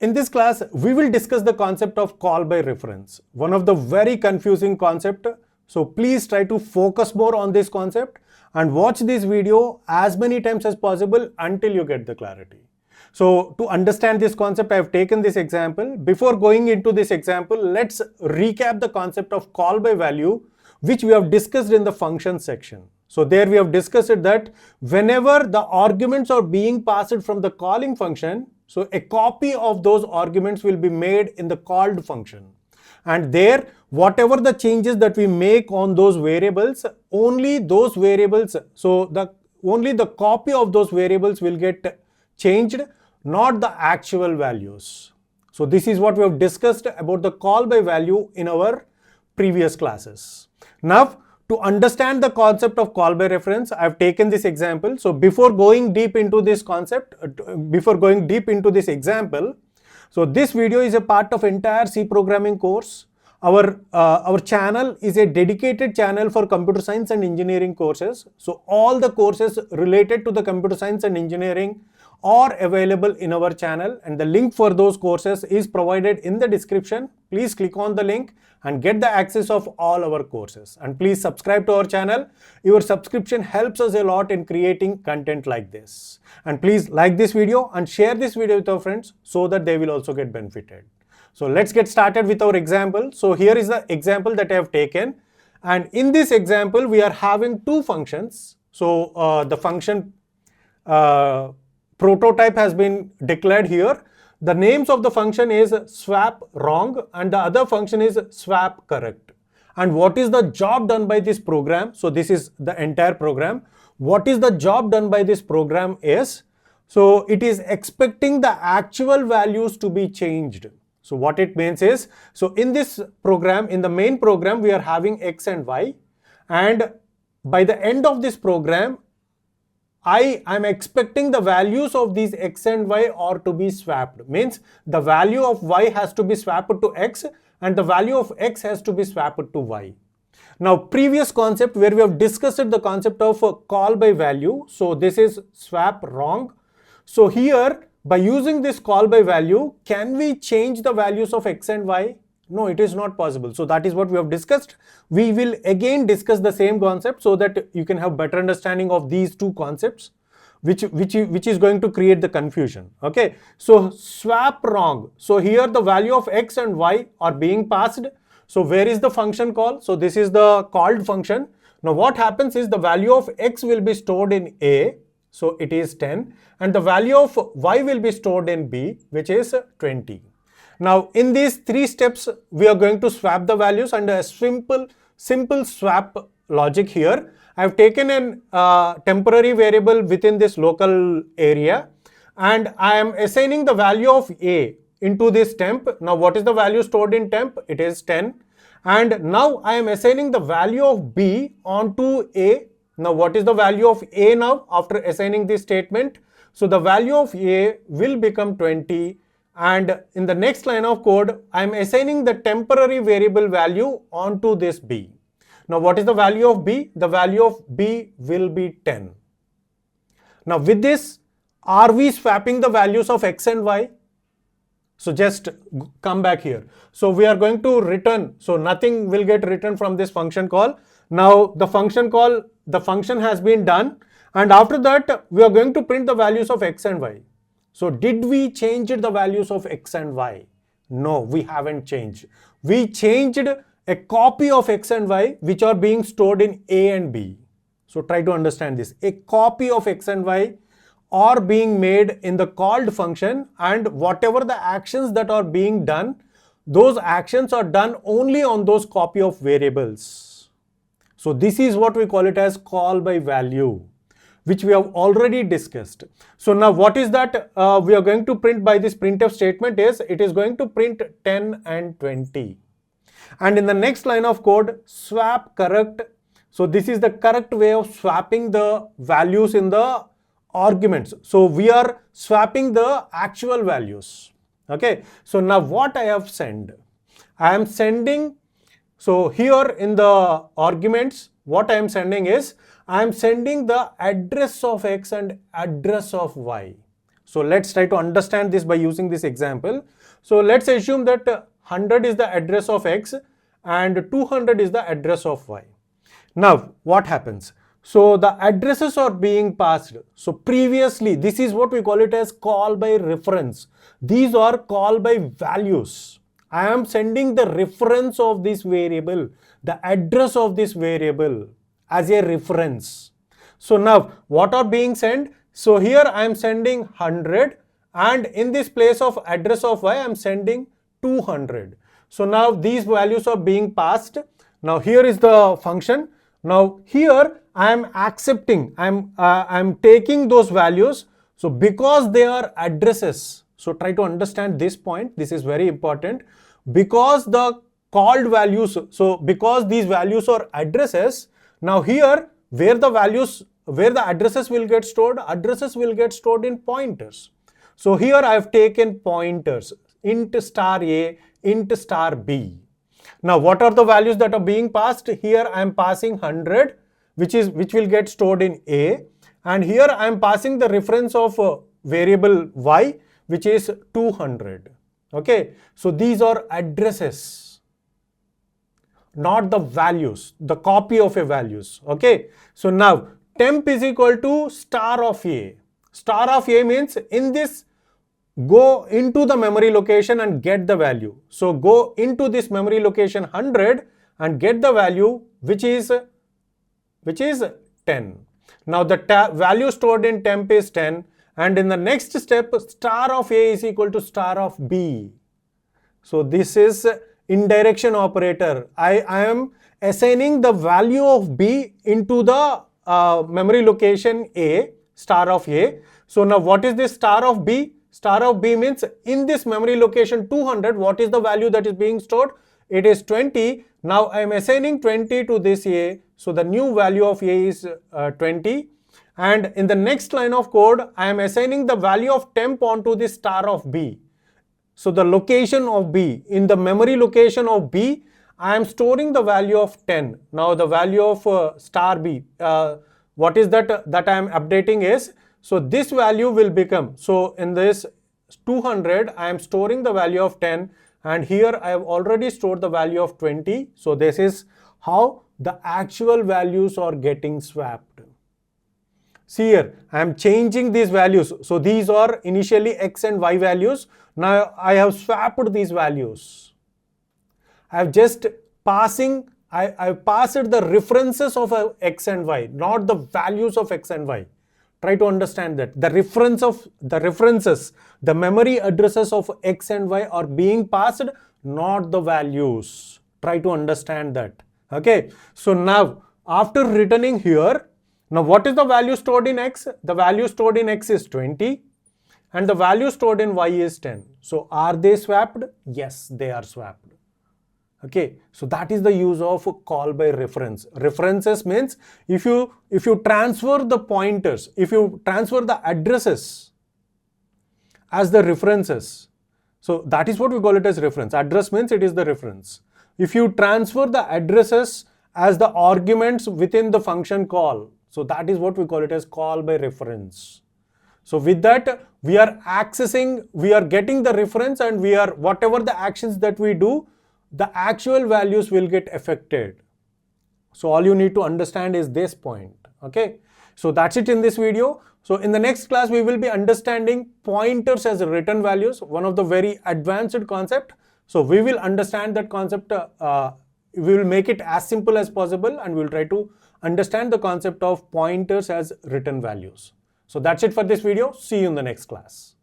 In this class, we will discuss the concept of call by reference, one of the very confusing concept. So please try to focus more on this concept and watch this video as many times as possible until you get the clarity. So to understand this concept, I have taken this example. Before going into this example, let's recap the concept of call by value, which we have discussed in the function section. So there we have discussed it that whenever the arguments are being passed from the calling function, so a copy of those arguments will be made in the called function. And there, whatever the changes that we make on those variables, only those variables, so only the copy of those variables will get changed, not the actual values. So this is what we have discussed about the call by value in our previous classes. Now, to understand the concept of call by reference, I have taken this example. So before going deep into this concept, before going deep into this example, so this video is a part of entire C programming course. Our channel is a dedicated channel for computer science and engineering courses. So all the courses related to the computer science and engineering are available in our channel, and the link for those courses is provided in the description. Please click on the link and get the access of all our courses. And please subscribe to our channel. Your subscription helps us a lot in creating content like this. And please like this video and share this video with your friends so that they will also get benefited. So let's get started with our example. So here is the example that I have taken. And in this example, we are having two functions. So the function prototype has been declared here. The names of the function is swap wrong and the other function is swap correct. And what is the job done by this program? So this is the entire program. What is the job done by this program is, so it is expecting the actual values to be changed. So what it means is, so in this program, in the main program, we are having x and y, and by the end of this program, I am expecting the values of these x and y are to be swapped. Means the value of y has to be swapped to x and the value of x has to be swapped to y. Now previous concept where we have discussed the concept of call by value. So this is swap wrong. So here by using this call by value, can we change the values of x and y? No, it is not possible. So that is what we have discussed. We will again discuss the same concept so that you can have better understanding of these two concepts, which is going to create the confusion. Okay. So swap wrong. So here the value of x and y are being passed. So where is the function call? So this is the called function. Now what happens is the value of x will be stored in A. So it is 10 and the value of y will be stored in B, which is 20. Now in these three steps, we are going to swap the values under a simple swap logic here. I have taken a temporary variable within this local area and I am assigning the value of A into this temp. Now what is the value stored in temp? It is 10. And now I am assigning the value of B onto A. Now what is the value of A now after assigning this statement? So the value of A will become 20. And in the next line of code, I am assigning the temporary variable value onto this B. Now what is the value of B? The value of B will be 10. Now with this, are we swapping the values of x and y? So just come back here. So we are going to return. So nothing will get returned from this function call. Now the function call, the function has been done. And after that, we are going to print the values of x and y. So did we change the values of x and y? No, we haven't changed. We changed a copy of x and y which are being stored in A and B. So try to understand this. A copy of x and y are being made in the called function, and whatever the actions that are being done, those actions are done only on those copy of variables. So this is what we call it as call by value, which we have already discussed. So now what is that we are going to print by this printf statement is, it is going to print 10 and 20. And in the next line of code, swap correct. So this is the correct way of swapping the values in the arguments. So we are swapping the actual values. Okay. So now what I have sent? I am sending, so here in the arguments, what I am sending is, I am sending the address of x and address of y. So let's try to understand this by using this example. So let's assume that 100 is the address of X and 200 is the address of Y. Now what happens? So the addresses are being passed. So previously, this is what we call it as call by reference. These are call by values. I am sending the reference of this variable, the address of this variable as a reference. So now what are being sent? So here I am sending 100 and in this place of address of Y I am sending 200. So now these values are being passed. Now here is the function. Now here I am accepting, I am taking those values. So because they are addresses, so try to understand this point. This is very important. Because the called values, so because these values are addresses, now here where the addresses will get stored, addresses will get stored in pointers. So here I have taken pointers, int star A, int star B. Now what are the values that are being passed? Here I am passing 100, which will get stored in A, and here I am passing the reference of variable Y, which is 200. Okay, so these are addresses, not the values, the copy of a values. Okay, so now temp is equal to star of A. Star of A means in this, go into the memory location and get the value. So go into this memory location 100 and get the value which is 10. Now the value stored in temp is 10, and in the next step star of A is equal to star of B. So this is indirection operator. I am assigning the value of B into the memory location A, star of A. So now what is this star of B? Star of B means in this memory location 200, what is the value that is being stored? It is 20. Now I am assigning 20 to this A. So the new value of A is 20. And in the next line of code, I am assigning the value of temp onto this star of B. So the location of B, in the memory location of B, I am storing the value of 10. Now the value of star B, what is that I am updating is, so this value will become, so in this 200, I am storing the value of 10, and here I have already stored the value of 20. So this is how the actual values are getting swapped. See here, I am changing these values. So these are initially X and Y values. Now I have swapped these values. I have just passing, I passed the references of X and Y, not the values of X and Y. Try to understand that. The references, the memory addresses of X and Y are being passed, not the values. Try to understand that. Okay. So now after returning here, now what is the value stored in X? The value stored in X is 20 and the value stored in Y is 10. So are they swapped? Yes, they are swapped. Okay, so that is the use of call by reference. References means if you transfer the pointers, if you transfer the addresses as the references, so that is what we call it as reference. Address means it is the reference. If you transfer the addresses as the arguments within the function call, so that is what we call it as call by reference. So with that, we are getting the reference, and whatever the actions that we do, the actual values will get affected. So all you need to understand is this point. Okay. So that's it in this video. So in the next class, we will be understanding pointers as written values, one of the very advanced concept. So we will understand that concept. We will make it as simple as possible, and we'll try to understand the concept of pointers as written values. So that's it for this video. See you in the next class.